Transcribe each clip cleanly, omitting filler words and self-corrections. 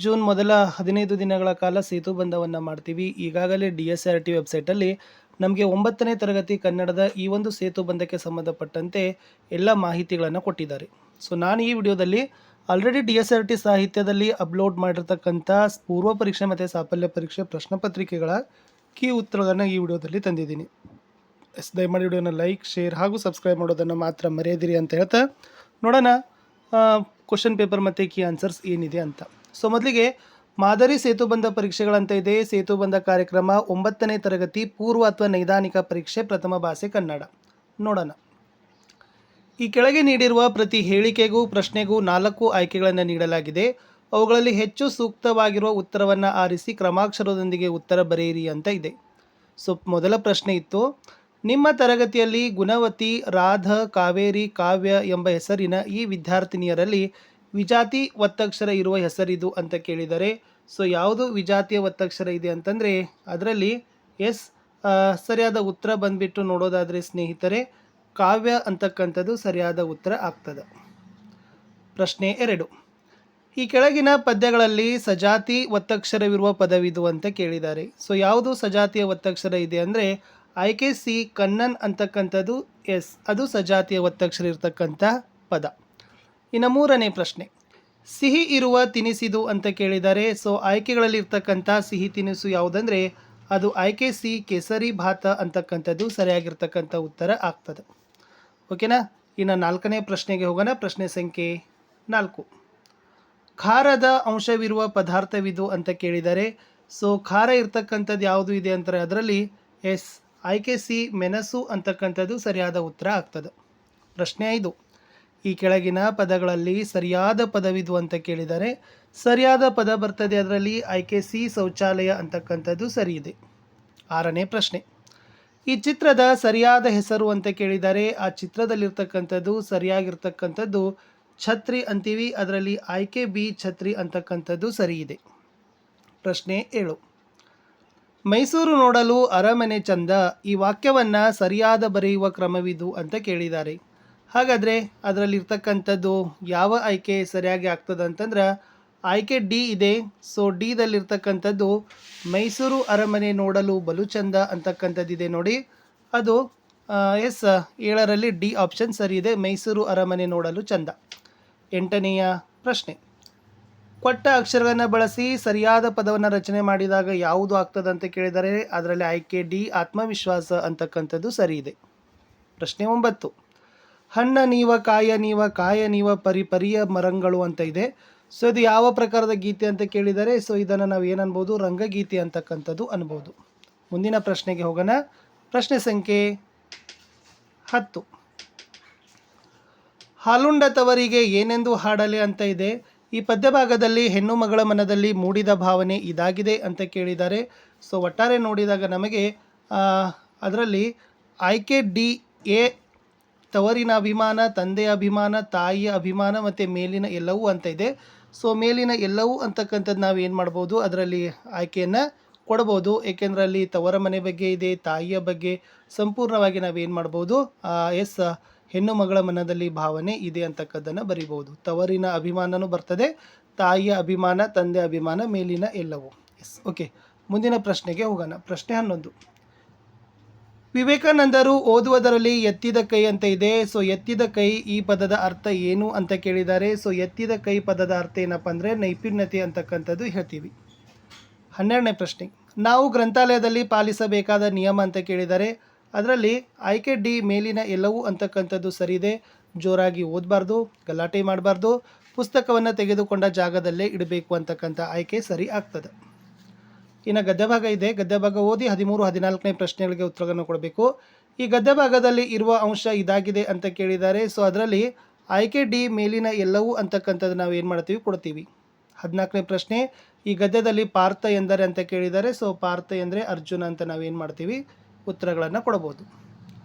June ಮೊದಲ 15 ದಿನಗಳ ಕಾಲ ಸೇತುಬಂಧವನ್ನು ಮಾಡ್ತೀವಿ. ಈಗಾಗಲೇ DSRT ವೆಬ್ಸೈಟಲ್ಲಿ ನಮಗೆ 9ನೇ ತರಗತಿ ಕನ್ನಡದ ಈ ಒಂದು ಸೇತುಬಂಧಕ್ಕೆ ಸಂಬಂಧಪಟ್ಟಂತೆ ಎಲ್ಲ ಮಾಹಿತಿಗಳನ್ನು ಕೊಟ್ಟಿದ್ದಾರೆ. ಸೊ ನಾನು ಈ ವಿಡಿಯೋದಲ್ಲಿ ಆಲ್ರೆಡಿ DSRT ಸಾಹಿತ್ಯದಲ್ಲಿ ಅಪ್ಲೋಡ್ ಮಾಡಿರ್ತಕ್ಕಂಥ ಪೂರ್ವ ಪರೀಕ್ಷೆ ಮತ್ತು ಸಾಫಲ್ಯ ಪರೀಕ್ಷೆ ಪ್ರಶ್ನೆ ಪತ್ರಿಕೆಗಳ ಕೀ ಉತ್ತರಗಳನ್ನು ಈ ವಿಡಿಯೋದಲ್ಲಿ ತಂದಿದ್ದೀನಿ. ದಯಮಾಡಿ ವಿಡಿಯೋನ ಲೈಕ್, ಶೇರ್ ಹಾಗೂ ಸಬ್ಸ್ಕ್ರೈಬ್ ಮಾಡೋದನ್ನು ಮಾತ್ರ ಮರೆಯದಿರಿ ಅಂತ ಹೇಳ್ತಾ ನೋಡೋಣ ಕ್ವಶನ್ ಪೇಪರ್ ಮತ್ತು ಕೀ ಆನ್ಸರ್ಸ್ ಏನಿದೆ ಅಂತ. ಸೊ ಮೊದಲಿಗೆ ಮಾದರಿ ಸೇತುಬಂಧ ಪರೀಕ್ಷೆಗಳಂತ ಇದೆ. ಸೇತುಬಂಧ ಕಾರ್ಯಕ್ರಮ 9ನೇ ತರಗತಿ ಪೂರ್ವ ಅಥವಾ ನೈದಾನಿಕ ಪರೀಕ್ಷೆ ಪ್ರಥಮ ಭಾಷೆ ಕನ್ನಡ. ನೋಡೋಣ. ಈ ಕೆಳಗೆ ನೀಡಿರುವ ಪ್ರತಿ ಹೇಳಿಕೆಗೂ ಪ್ರಶ್ನೆಗೂ 4 ಆಯ್ಕೆಗಳನ್ನು ನೀಡಲಾಗಿದೆ. ಅವುಗಳಲ್ಲಿ ಹೆಚ್ಚು ಸೂಕ್ತವಾಗಿರುವ ಉತ್ತರವನ್ನು ಆರಿಸಿ ಕ್ರಮಾಕ್ಷರದೊಂದಿಗೆ ಉತ್ತರ ಬರೆಯಿರಿ ಅಂತ ಇದೆ. ಸೊ ಮೊದಲ ಪ್ರಶ್ನೆ ಇತ್ತು, ನಿಮ್ಮ ತರಗತಿಯಲ್ಲಿ ಗುಣವತಿ, ರಾಧ, ಕಾವೇರಿ, ಕಾವ್ಯ ಎಂಬ ಹೆಸರಿನ ಈ ವಿದ್ಯಾರ್ಥಿನಿಯರಲ್ಲಿ ವಿಜಾತಿ ಒತ್ತಕ್ಷರ ಇರುವ ಹೆಸರಿದು ಅಂತ ಕೇಳಿದರೆ, ಸೊ ಯಾವುದು ವಿಜಾತಿಯ ಒತ್ತಕ್ಷರ ಇದೆ ಅಂತಂದರೆ ಅದರಲ್ಲಿ ಸರಿಯಾದ ಉತ್ತರ ಬಂದುಬಿಟ್ಟು ನೋಡೋದಾದರೆ ಸ್ನೇಹಿತರೆ ಕಾವ್ಯ ಅಂತಕ್ಕಂಥದ್ದು ಸರಿಯಾದ ಉತ್ತರ ಆಗ್ತದೆ. ಪ್ರಶ್ನೆ 2, ಈ ಕೆಳಗಿನ ಪದ್ಯಗಳಲ್ಲಿ ಸಜಾತಿ ಒತ್ತಕ್ಷರವಿರುವ ಪದವಿದು ಅಂತ ಕೇಳಿದ್ದಾರೆ. ಸೊ ಯಾವುದು ಸಜಾತಿಯ ಒತ್ತಕ್ಷರ ಇದೆ ಅಂದರೆ ಆಯ್ಕೆ ಸಿ ಕಣ್ಣನ್ ಅಂತಕ್ಕಂಥದ್ದು ಅದು ಸಜಾತಿಯ ಒತ್ತಕ್ಷರ ಇರತಕ್ಕಂಥ ಪದ. ಇನ್ನು 3ನೇ ಪ್ರಶ್ನೆ, ಸಿಹಿ ಇರುವ ತಿನಿಸಿದು ಅಂತ ಕೇಳಿದ್ದಾರೆ. ಸೊ ಆಯ್ಕೆಗಳಲ್ಲಿ ಇರ್ತಕ್ಕಂಥ ಸಿಹಿ ತಿನಿಸು ಯಾವುದಂದರೆ ಅದು ಆಯ್ಕೆ ಸಿ ಕೇಸರಿ ಭಾತ ಅಂತಕ್ಕಂಥದ್ದು ಸರಿಯಾಗಿರ್ತಕ್ಕಂಥ ಉತ್ತರ ಆಗ್ತದೆ. ಓಕೆನಾ. ಇನ್ನು 4ನೇ ಪ್ರಶ್ನೆಗೆ ಹೋಗೋಣ. ಪ್ರಶ್ನೆ ಸಂಖ್ಯೆ 4, ಖಾರದ ಅಂಶವಿರುವ ಪದಾರ್ಥವಿದು ಅಂತ ಕೇಳಿದ್ದಾರೆ. ಸೊ ಖಾರ ಇರ್ತಕ್ಕಂಥದ್ದು ಯಾವುದು ಇದೆ ಅಂತಾರೆ ಅದರಲ್ಲಿ ಆಯ್ಕೆ ಸಿ ಮೆಣಸು ಅಂತಕ್ಕಂಥದ್ದು ಸರಿಯಾದ ಉತ್ತರ ಆಗ್ತದೆ. ಪ್ರಶ್ನೆ 5, ಈ ಕೆಳಗಿನ ಪದಗಳಲ್ಲಿ ಸರಿಯಾದ ಪದವಿದು ಅಂತ ಕೇಳಿದರೆ ಸರಿಯಾದ ಪದ ಬರ್ತದೆ. ಅದರಲ್ಲಿ ಆಯ್ಕೆ ಸಿ ಶೌಚಾಲಯ ಅಂತಕ್ಕಂಥದ್ದು ಸರಿ ಇದೆ. 6ನೇ ಪ್ರಶ್ನೆ, ಈ ಚಿತ್ರದ ಸರಿಯಾದ ಹೆಸರು ಅಂತ ಕೇಳಿದ್ದಾರೆ. ಆ ಚಿತ್ರದಲ್ಲಿರ್ತಕ್ಕಂಥದ್ದು ಸರಿಯಾಗಿರ್ತಕ್ಕಂಥದ್ದು ಛತ್ರಿ ಅಂತೀವಿ. ಅದರಲ್ಲಿ ಆಯ್ಕೆ ಬಿ ಛತ್ರಿ ಅಂತಕ್ಕಂಥದ್ದು ಸರಿ ಇದೆ. ಪ್ರಶ್ನೆ 7, ಮೈಸೂರು ನೋಡಲು ಅರಮನೆ ಚಂದ, ಈ ವಾಕ್ಯವನ್ನು ಸರಿಯಾದ ಬರೆಯುವ ಕ್ರಮವಿದು ಅಂತ ಕೇಳಿದ್ದಾರೆ. ಹಾಗಾದರೆ ಅದರಲ್ಲಿರ್ತಕ್ಕಂಥದ್ದು ಯಾವ ಆಯ್ಕೆ ಸರಿಯಾಗಿ ಆಗ್ತದೆ ಅಂತಂದ್ರೆ ಆಯ್ಕೆ ಡಿ ಇದೆ. ಸೊ ಡಿದಲ್ಲಿರ್ತಕ್ಕಂಥದ್ದು ಮೈಸೂರು ಅರಮನೆ ನೋಡಲು ಬಲು ಚಂದ ಅಂತಕ್ಕಂಥದ್ದಿದೆ ನೋಡಿ. ಅದು 7ರಲ್ಲಿ ಡಿ ಆಪ್ಷನ್ ಸರಿ ಇದೆ, ಮೈಸೂರು ಅರಮನೆ ನೋಡಲು ಚಂದ. 8ನೆಯ ಪ್ರಶ್ನೆ, ಕೊಟ್ಟ ಅಕ್ಷರಗಳನ್ನು ಬಳಸಿ ಸರಿಯಾದ ಪದವನ್ನು ರಚನೆ ಮಾಡಿದಾಗ ಯಾವುದು ಆಗ್ತದೆ ಅಂತ ಕೇಳಿದರೆ ಅದರಲ್ಲಿ ಆಯ್ಕೆ ಡಿ ಆತ್ಮವಿಶ್ವಾಸ ಅಂತಕ್ಕಂಥದ್ದು ಸರಿ ಇದೆ. ಪ್ರಶ್ನೆ 9, ಹಣ್ಣ ನೀವ ಕಾಯ ನೀವ ಕಾಯ ನೀವ ಪರಿಯ ಮರಂಗಳು ಅಂತ ಇದೆ. ಸೊ ಇದು ಯಾವ ಪ್ರಕಾರದ ಗೀತೆ ಅಂತ ಕೇಳಿದರೆ ಸೊ ಇದನ್ನು ನಾವು ಏನನ್ಬೋದು ರಂಗಗೀತೆ ಅಂತಕ್ಕಂಥದ್ದು ಅನ್ಬೋದು. ಮುಂದಿನ ಪ್ರಶ್ನೆಗೆ ಹೋಗೋಣ. ಪ್ರಶ್ನೆ ಸಂಖ್ಯೆ 10, ಹಾಲುಂಡ ತವರಿಗೆ ಏನೆಂದು ಹಾಡಲೆ ಅಂತ ಇದೆ. ಈ ಪದ್ಯಭಾಗದಲ್ಲಿ ಹೆಣ್ಣು ಮಗಳ ಮನದಲ್ಲಿ ಮೂಡಿದ ಭಾವನೆ ಇದಾಗಿದೆ ಅಂತ ಕೇಳಿದ್ದಾರೆ. ಸೊ ಒಟ್ಟಾರೆ ನೋಡಿದಾಗ ನಮಗೆ ಅದರಲ್ಲಿ ಆಯ್ಕೆ ಡಿ ಎ ತವರಿನ ಅಭಿಮಾನ, ತಂದೆಯ ಅಭಿಮಾನ, ತಾಯಿಯ ಅಭಿಮಾನ ಮತ್ತು ಮೇಲಿನ ಎಲ್ಲವೂ ಅಂತ ಇದೆ. ಸೊ ಮೇಲಿನ ಎಲ್ಲವೂ ಅಂತಕ್ಕಂಥದ್ದು ನಾವು ಏನು ಮಾಡ್ಬೋದು ಅದರಲ್ಲಿ ಆಯ್ಕೆಯನ್ನು ಕೊಡ್ಬೋದು. ಏಕೆಂದರೆ ಅಲ್ಲಿ ತವರ ಮನೆ ಬಗ್ಗೆ ಇದೆ, ತಾಯಿಯ ಬಗ್ಗೆ ಸಂಪೂರ್ಣವಾಗಿ ನಾವೇನು ಮಾಡ್ಬೋದು ಹೆಣ್ಣು ಮಗಳ ಮನದಲ್ಲಿ ಭಾವನೆ ಇದೆ ಅಂತಕ್ಕದ್ದನ್ನು ಬರಿಬೋದು. ತವರಿನ ಅಭಿಮಾನನೂ ಬರ್ತದೆ, ತಾಯಿಯ ಅಭಿಮಾನ, ತಂದೆ ಅಭಿಮಾನ, ಮೇಲಿನ ಎಲ್ಲವೂ. ಓಕೆ, ಮುಂದಿನ ಪ್ರಶ್ನೆಗೆ ಹೋಗೋಣ. ಪ್ರಶ್ನೆ 11, ವಿವೇಕಾನಂದರು ಓದುವುದರಲ್ಲಿ ಎತ್ತಿದ ಕೈ ಅಂತ ಇದೆ. ಸೊ ಎತ್ತಿದ ಕೈ ಈ ಪದದ ಅರ್ಥ ಏನು ಅಂತ ಕೇಳಿದ್ದಾರೆ. ಸೊ ಎತ್ತಿದ ಕೈ ಪದದ ಅರ್ಥ ಏನಪ್ಪ ಅಂದರೆ ನೈಪುಣ್ಯತೆ ಅಂತಕ್ಕಂಥದ್ದು ಹೇಳ್ತೀವಿ. 12ನೇ ಪ್ರಶ್ನೆ, ನಾವು ಗ್ರಂಥಾಲಯದಲ್ಲಿ ಪಾಲಿಸಬೇಕಾದ ನಿಯಮ ಅಂತ ಕೇಳಿದ್ದಾರೆ. ಅದರಲ್ಲಿ ಆಯ್ಕೆ ಡಿ ಮೇಲಿನ ಎಲ್ಲವೂ ಅಂತಕ್ಕಂಥದ್ದು ಸರಿ ಇದೆ. ಜೋರಾಗಿ ಓದಬಾರ್ದು, ಗಲಾಟೆ ಮಾಡಬಾರ್ದು, ಪುಸ್ತಕವನ್ನು ತೆಗೆದುಕೊಂಡ ಜಾಗದಲ್ಲೇ ಇಡಬೇಕು ಅಂತಕ್ಕಂಥ ಆಯ್ಕೆ ಸರಿ ಆಗ್ತದೆ. ಇನ್ನು ಗದ್ಯಭಾಗ ಇದೆ. ಗದ್ಯಭಾಗ ಓದಿ 13, 14ನೇ ಪ್ರಶ್ನೆಗಳಿಗೆ ಉತ್ತರವನ್ನು ಕೊಡಬೇಕು. ಈ ಗದ್ಯಭಾಗದಲ್ಲಿ ಇರುವ ಅಂಶ ಇದಾಗಿದೆ ಅಂತ ಕೇಳಿದ್ದಾರೆ. ಸೊ ಅದರಲ್ಲಿ ಆಯ್ಕೆ ಡಿ ಮೇಲಿನ ಎಲ್ಲವೂ ಅಂತಕ್ಕಂಥದ್ದು ನಾವು ಏನು ಮಾಡ್ತೀವಿ ಕೊಡ್ತೀವಿ. 14ನೇ ಪ್ರಶ್ನೆ, ಈ ಗದ್ಯದಲ್ಲಿ ಪಾರ್ಥ ಎಂದರೆ ಅಂತ ಕೇಳಿದ್ದಾರೆ. ಸೊ ಪಾರ್ಥ ಎಂದರೆ ಅರ್ಜುನ ಅಂತ ನಾವೇನು ಮಾಡ್ತೀವಿ ಉತ್ತರಗಳನ್ನು ಕೊಡಬಹುದು.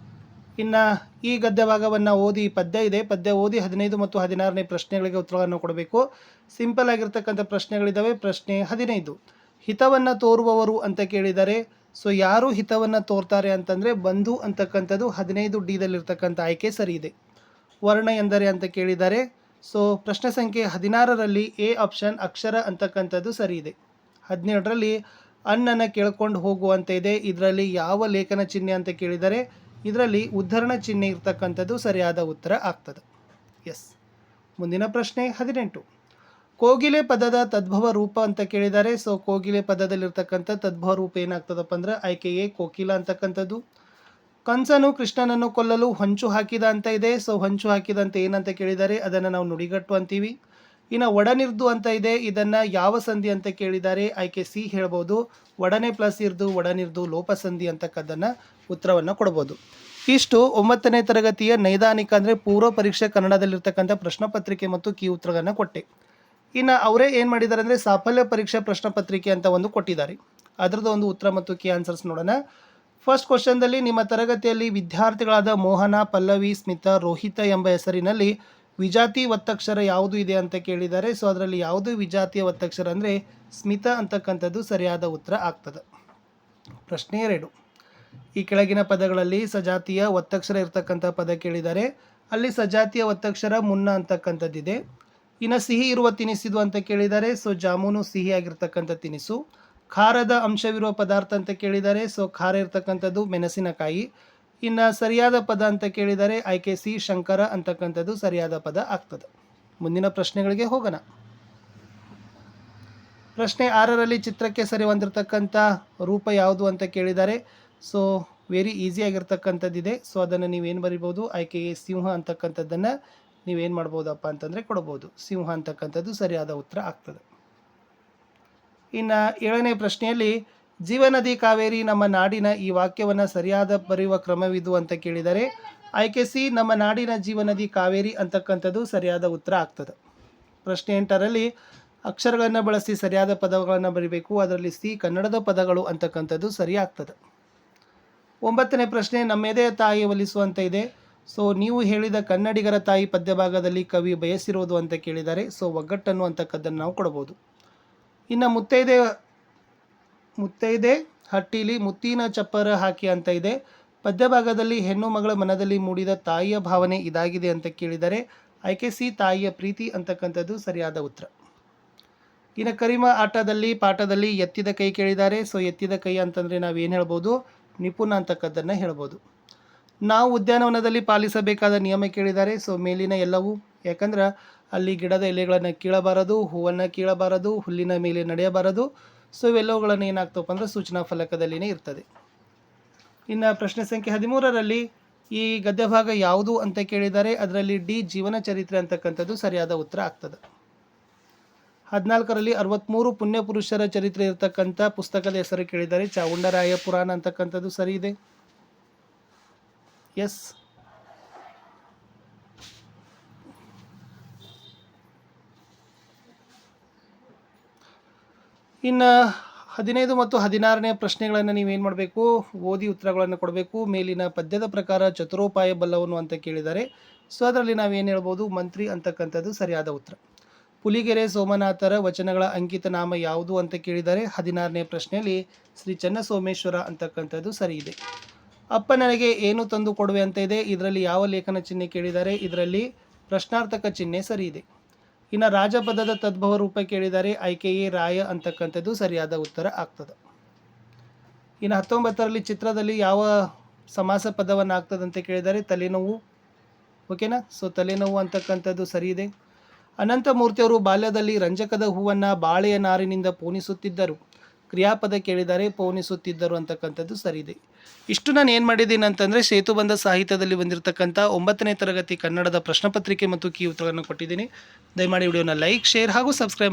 ಇನ್ನು ಈ ಗದ್ಯ ಭಾಗವನ್ನು ಓದಿ ಪದ್ಯ ಇದೆ. ಪದ್ಯ ಓದಿ 15 ಮತ್ತು 16ನೇ ಪ್ರಶ್ನೆಗಳಿಗೆ ಉತ್ತರವನ್ನು ಕೊಡಬೇಕು. ಸಿಂಪಲ್ ಆಗಿರ್ತಕ್ಕಂಥ ಪ್ರಶ್ನೆಗಳಿದ್ದಾವೆ. ಪ್ರಶ್ನೆ 15, ಹಿತವನ್ನು ತೋರುವವರು ಅಂತ ಕೇಳಿದ್ದಾರೆ. ಸೊ ಯಾರು ಹಿತವನ್ನು ತೋರ್ತಾರೆ ಅಂತಂದರೆ ಬಂಧು ಅಂತಕ್ಕಂಥದ್ದು 15 ಡಿದಲ್ಲಿರ್ತಕ್ಕಂಥ ಆಯ್ಕೆ ಸರಿ ಇದೆ. ವರ್ಣ ಎಂದರೆ ಅಂತ ಕೇಳಿದ್ದಾರೆ. ಸೊ ಪ್ರಶ್ನೆ ಸಂಖ್ಯೆ 16ರಲ್ಲಿ ಎ ಆಪ್ಷನ್ ಅಕ್ಷರ ಅಂತಕ್ಕಂಥದ್ದು ಸರಿ ಇದೆ. 17ರಲ್ಲಿ ಅನ್ನನ್ನು ಕೇಳ್ಕೊಂಡು ಹೋಗುವಂತ ಇದೆ. ಇದರಲ್ಲಿ ಯಾವ ಲೇಖನ ಚಿಹ್ನೆ ಅಂತ ಕೇಳಿದರೆ ಇದರಲ್ಲಿ ಉದ್ಧರಣ ಚಿಹ್ನೆ ಇರ್ತಕ್ಕಂಥದ್ದು ಸರಿಯಾದ ಉತ್ತರ ಆಗ್ತದೆ. ಎಸ್. ಮುಂದಿನ ಪ್ರಶ್ನೆ 18. ಕೋಗಿಲೆ ಪದದ ತದ್ಭವ ರೂಪ ಅಂತ ಕೇಳಿದ್ದಾರೆ. ಸೊ ಕೋಗಿಲೆ ಪದದಲ್ಲಿರ್ತಕ್ಕಂಥ ತದ್ಭವ ರೂಪ ಏನಾಗ್ತದಪ್ಪ ಅಂದ್ರೆ ಆಯ್ಕೆ ಎ ಕೋಕಿಲ ಅಂತಕ್ಕಂಥದ್ದು. ಕಂಸನು ಕೃಷ್ಣನನ್ನು ಕೊಲ್ಲಲು ಹೊಂಚು ಹಾಕಿದ ಅಂತ ಇದೆ. ಸೊ ಹೊಂಚು ಹಾಕಿದಂತೆ ಏನಂತ ಕೇಳಿದ್ದಾರೆ, ಅದನ್ನು ನಾವು ನುಡಿಗಟ್ಟು ಅಂತೀವಿ. ಇನ್ನು ಒಡನಿರ್ದು ಅಂತ ಇದೆ, ಇದನ್ನು ಯಾವ ಸಂಧಿ ಅಂತ ಕೇಳಿದ್ದಾರೆ, ಆಯ್ಕೆ ಸಿ ಹೇಳ್ಬೋದು. ಒಡನೆ ಪ್ಲಸ್ ಇರ್ದು ಒಡನಿರ್ದು ಲೋಪಸಂಧಿ ಅಂತಕ್ಕದ್ದನ್ನು ಉತ್ತರವನ್ನು ಕೊಡ್ಬೋದು. ಇಷ್ಟು 9ನೇ ತರಗತಿಯ ನೈದಾನಿಕ ಅಂದರೆ ಪೂರ್ವ ಪರೀಕ್ಷೆ ಕನ್ನಡದಲ್ಲಿರ್ತಕ್ಕಂಥ ಪ್ರಶ್ನೆ ಪತ್ರಿಕೆ ಮತ್ತು ಕೀ ಉತ್ತರಗಳನ್ನು ಕೊಟ್ಟೆ. ಇನ್ನು ಅವರೇ ಏನು ಮಾಡಿದ್ದಾರೆ ಅಂದರೆ ಸಾಫಲ್ಯ ಪರೀಕ್ಷಾ ಪ್ರಶ್ನೆ ಪತ್ರಿಕೆ ಅಂತ ಒಂದು ಕೊಟ್ಟಿದ್ದಾರೆ. ಅದರದ್ದು ಒಂದು ಉತ್ತರ ಮತ್ತು ಕೀ ಆನ್ಸರ್ಸ್ ನೋಡೋಣ. ಫಸ್ಟ್ ಕ್ವಶನ್ದಲ್ಲಿ ನಿಮ್ಮ ತರಗತಿಯಲ್ಲಿ ವಿದ್ಯಾರ್ಥಿಗಳಾದ ಮೋಹನ, ಪಲ್ಲವಿ, ಸ್ಮಿತಾ, ರೋಹಿತ ಎಂಬ ಹೆಸರಿನಲ್ಲಿ ವಿಜಾತಿ ಒತ್ತಕ್ಷರ ಯಾವುದು ಇದೆ ಅಂತ ಕೇಳಿದ್ದಾರೆ. ಸೊ ಅದರಲ್ಲಿ ಯಾವುದು ವಿಜಾತಿಯ ಒತ್ತಕ್ಷರ ಅಂದರೆ ಸ್ಮಿತಾ ಅಂತಕ್ಕಂಥದ್ದು ಸರಿಯಾದ ಉತ್ತರ ಆಗ್ತದೆ. ಪ್ರಶ್ನೆ 2. ಈ ಕೆಳಗಿನ ಪದಗಳಲ್ಲಿ ಸಜಾತಿಯ ಒತ್ತಕ್ಷರ ಇರ್ತಕ್ಕಂಥ ಪದ ಕೇಳಿದ್ದಾರೆ. ಅಲ್ಲಿ ಸಜಾತಿಯ ಒತ್ತಕ್ಷರ ಮುನ್ನ ಅಂತಕ್ಕಂಥದ್ದಿದೆ. ಇನ್ನು ಸಿಹಿ ಇರುವ ತಿನಿಸಿದು ಅಂತ ಕೇಳಿದ್ದಾರೆ. ಸೊ ಜಾಮೂನು ಸಿಹಿಯಾಗಿರ್ತಕ್ಕಂಥ ತಿನಿಸು. ಖಾರದ ಅಂಶವಿರುವ ಪದಾರ್ಥ ಅಂತ ಕೇಳಿದ್ದಾರೆ. ಸೊ ಖಾರ ಇರ್ತಕ್ಕಂಥದ್ದು ಮೆಣಸಿನಕಾಯಿ. ಇನ್ನು ಸರಿಯಾದ ಪದ ಅಂತ ಕೇಳಿದರೆ ಆಯ್ಕೆ ಸಿ ಶಂಕರ ಅಂತಕ್ಕಂಥದ್ದು ಸರಿಯಾದ ಪದ ಆಗ್ತದೆ. ಮುಂದಿನ ಪ್ರಶ್ನೆಗಳಿಗೆ ಹೋಗೋಣ. ಪ್ರಶ್ನೆ 6ರಲ್ಲಿ ಚಿತ್ರಕ್ಕೆ ಸರಿ ಹೊಂದಿರತಕ್ಕಂಥ ರೂಪ ಯಾವುದು ಅಂತ ಕೇಳಿದ್ದಾರೆ. So very ಈಸಿಯಾಗಿರ್ತಕ್ಕಂಥದ್ದಿದೆ. ಸೊ ಅದನ್ನು ನೀವೇನು ಬರಿಬೋದು, ಆಯ್ಕೆ ಎ ಸಿಂಹ ಅಂತಕ್ಕಂಥದ್ದನ್ನು ನೀವೇನು ಮಾಡ್ಬೋದಪ್ಪ ಅಂತಂದರೆ ಕೊಡ್ಬೋದು. ಸಿಂಹ ಅಂತಕ್ಕಂಥದ್ದು ಸರಿಯಾದ ಉತ್ತರ ಆಗ್ತದೆ. ಇನ್ನು 7ನೇ ಪ್ರಶ್ನೆಯಲ್ಲಿ ಜೀವನದಿ ಕಾವೇರಿ ನಮ್ಮ ನಾಡಿನ ಈ ವಾಕ್ಯವನ್ನು ಸರಿಯಾದ ಬರೆಯುವ ಕ್ರಮವಿದು ಅಂತ ಕೇಳಿದರೆ ಆಯ್ಕೆ ಸಿ ನಮ್ಮ ನಾಡಿನ ಜೀವನದಿ ಕಾವೇರಿ ಅಂತಕ್ಕಂಥದ್ದು ಸರಿಯಾದ ಉತ್ತರ ಆಗ್ತದೆ. ಪ್ರಶ್ನೆ 8ರಲ್ಲಿ ಅಕ್ಷರಗಳನ್ನು ಬಳಸಿ ಸರಿಯಾದ ಪದಗಳನ್ನು ಬರೀಬೇಕು. ಅದರಲ್ಲಿ ಸಿ ಕನ್ನಡದ ಪದಗಳು ಅಂತಕ್ಕಂಥದ್ದು ಸರಿ ಆಗ್ತದೆ. 9ನೇ ಪ್ರಶ್ನೆ ನಮ್ಮೆದೆಯ ತಾಯಿ ಒಲಿಸುವಂತ ಇದೆ. ಸೊ ನೀವು ಹೇಳಿದ ಕನ್ನಡಿಗರ ತಾಯಿ ಪದ್ಯಭಾಗದಲ್ಲಿ ಕವಿ ಬಯಸಿರೋದು ಅಂತ ಕೇಳಿದ್ದಾರೆ. ಸೊ ಒಗ್ಗಟ್ಟನ್ನು ಅಂತಕ್ಕದ್ದನ್ನು ನಾವು ಕೊಡ್ಬೋದು. ಇನ್ನು ಮುತ್ತೈದೆ ಹಟ್ಟಿಲಿ ಮುತ್ತಿನ ಚಪ್ಪರ ಹಾಕಿ ಅಂತ ಇದೆ. ಪದ್ಯಭಾಗದಲ್ಲಿ ಹೆಣ್ಣು ಮಗಳ ಮನದಲ್ಲಿ ಮೂಡಿದ ತಾಯಿಯ ಭಾವನೆ ಇದಾಗಿದೆ ಅಂತ ಕೇಳಿದರೆ ಆಯ್ಕೆ ಸಿ ತಾಯಿಯ ಪ್ರೀತಿ ಅಂತಕ್ಕಂಥದ್ದು ಸರಿಯಾದ ಉತ್ತರ. ಇನ್ನು ಕರಿಮ ಆಟದಲ್ಲಿ ಪಾಠದಲ್ಲಿ ಎತ್ತಿದ ಕೈ ಕೇಳಿದ್ದಾರೆ. ಸೊ ಎತ್ತಿದ ಕೈ ಅಂತಂದರೆ ನಾವೇನು ಹೇಳ್ಬೋದು, ನಿಪುಣ ಅಂತಕ್ಕದ್ದನ್ನು ಹೇಳ್ಬೋದು. ನಾವು ಉದ್ಯಾನವನದಲ್ಲಿ ಪಾಲಿಸಬೇಕಾದ ನಿಯಮ ಕೇಳಿದ್ದಾರೆ. ಸೊ ಮೇಲಿನ ಎಲ್ಲವೂ, ಯಾಕಂದ್ರೆ ಅಲ್ಲಿ ಗಿಡದ ಎಲೆಗಳನ್ನು ಕೀಳಬಾರದು, ಹೂವನ್ನು ಕೀಳಬಾರದು, ಹುಲ್ಲಿನ ಮೇಲೆ ನಡೆಯಬಾರದು. ಸೊ ಇವೆಲ್ಲವುಗಳನ್ನು ಏನಾಗ್ತವಪ್ಪ ಅಂದರೆ ಸೂಚನಾ ಫಲಕದಲ್ಲಿನೇ ಇರ್ತದೆ. ಇನ್ನು ಪ್ರಶ್ನೆ ಸಂಖ್ಯೆ 13ರಲ್ಲಿ ಈ ಗದ್ಯ ಭಾಗ ಯಾವುದು ಅಂತ ಕೇಳಿದ್ದಾರೆ. ಅದರಲ್ಲಿ ಡಿ ಜೀವನ ಚರಿತ್ರೆ ಅಂತಕ್ಕಂಥದ್ದು ಸರಿಯಾದ ಉತ್ತರ ಆಗ್ತದೆ. 14ರಲ್ಲಿ 63 ಪುಣ್ಯ ಪುರುಷರ ಚರಿತ್ರೆ ಇರತಕ್ಕಂಥ ಪುಸ್ತಕದ ಹೆಸರು ಕೇಳಿದ್ದಾರೆ. ಚಾವುಂಡರಾಯ ಪುರಾಣ ಅಂತಕ್ಕಂಥದ್ದು ಸರಿ ಇದೆ. ಎಸ್. ಇನ್ನು 15 ಮತ್ತು 16ನೇ ಪ್ರಶ್ನೆಗಳನ್ನು ನೀವೇನು ಮಾಡಬೇಕು, ಓದಿ ಉತ್ತರಗಳನ್ನು ಕೊಡಬೇಕು. ಮೇಲಿನ ಪದ್ಯದ ಪ್ರಕಾರ ಚತುರೋಪಾಯ ಬಲ್ಲವನು ಅಂತ ಕೇಳಿದ್ದಾರೆ. ಸೊ ಅದರಲ್ಲಿ ನಾವೇನು ಹೇಳ್ಬೋದು, ಮಂತ್ರಿ ಅಂತಕ್ಕಂಥದ್ದು ಸರಿಯಾದ ಉತ್ತರ. ಪುಲಿಗೆರೆ ಸೋಮನಾಥರ ವಚನಗಳ ಅಂಕಿತ ನಾಮ ಯಾವುದು ಅಂತ ಕೇಳಿದ್ದಾರೆ. 16ನೇ ಪ್ರಶ್ನೆಯಲ್ಲಿ ಶ್ರೀ ಚನ್ನಸೋಮೇಶ್ವರ ಅಂತಕ್ಕಂಥದ್ದು ಸರಿ ಇದೆ. ಅಪ್ಪ ನನಗೆ ಏನು ತಂದು ಕೊಡುವೆ ಅಂತ ಇದೆ. ಇದರಲ್ಲಿ ಯಾವ ಲೇಖನ ಚಿಹ್ನೆ ಕೇಳಿದ್ದಾರೆ. ಇದರಲ್ಲಿ ಪ್ರಶ್ನಾರ್ಥಕ ಚಿಹ್ನೆ ಸರಿ ಇದೆ. ಇನ್ನು ರಾಜಪದದ ತದ್ಭವ ರೂಪ ಕೇಳಿದ್ದಾರೆ. ಆಯ್ಕೆ ಎ ರಾಯ ಅಂತಕ್ಕಂಥದ್ದು ಸರಿಯಾದ ಉತ್ತರ ಆಗ್ತದೆ. ಇನ್ನು 19ರಲ್ಲಿ ಚಿತ್ರದಲ್ಲಿ ಯಾವ ಸಮಾಸ ಪದವನ್ನು ಆಗ್ತದೆ ಅಂತ ಕೇಳಿದ್ದಾರೆ. ತಲೆನೋವು. ಓಕೆನಾ. ಸೊ ತಲೆನೋವು ಅಂತಕ್ಕಂಥದ್ದು ಸರಿ ಇದೆ. ಅನಂತಮೂರ್ತಿಯವರು ಬಾಲ್ಯದಲ್ಲಿ ರಂಜಕದ ಹೂವನ್ನು ಬಾಳೆಯ ನಾರಿನಿಂದ ಪೋಣಿಸುತ್ತಿದ್ದರು. ಕ್ರಿಯಾಪದ ಕೇಳಿದ್ದಾರೆ. ಪೋಣಿಸುತ್ತಿದ್ದರು ಅಂತಕ್ಕಂಥದ್ದು ಸರಿ ಇದೆ. ಇಷ್ಟು ನಾನು ಏನು ಮಾಡಿದ್ದೀನಿ ಅಂತಂದರೆ ಸೇತುಬಂಧ ಸಾಹಿತ್ಯದಲ್ಲಿ ಬಂದಿರತಕ್ಕಂಥ 9ನೇ ತರಗತಿ ಕನ್ನಡದ ಪ್ರಶ್ನೆ ಪತ್ರಿಕೆ ಮತ್ತು ಕೀ ಉತ್ತರಗಳನ್ನು ಕೊಟ್ಟಿದ್ದೀನಿ. ದಯಮಾಡಿ ವಿಡಿಯೋನ ಲೈಕ್, ಶೇರ್ ಹಾಗೂ ಸಬ್ಸ್ಕ್ರೈಬ್ ಮಾಡಿ.